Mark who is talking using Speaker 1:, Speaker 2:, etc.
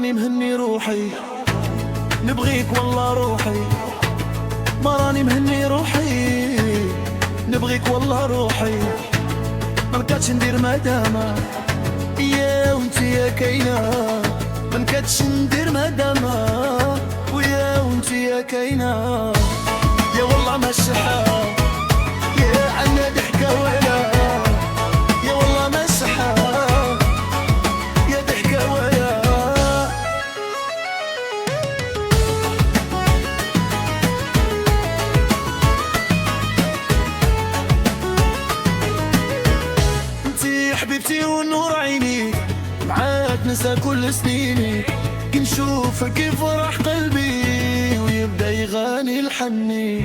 Speaker 1: راني مهني روحي، نبغيك والله روحي، ما راني مهني روحي، نبغيك والله روحي، منقدش ندير مدامة يا وانتي يا كاينة، منقدش ندير مدامة ويا وانتي يا كاينة، يا والله ما الشحال يا عنا ضحكة ولا، يا والله ما الشحال يا ضحكة ولا. انتي حبيبتي ونور عيني، معاك نسى كل سنيني، كي نشوفك يفرح قلبي ويبدا يغني الحني.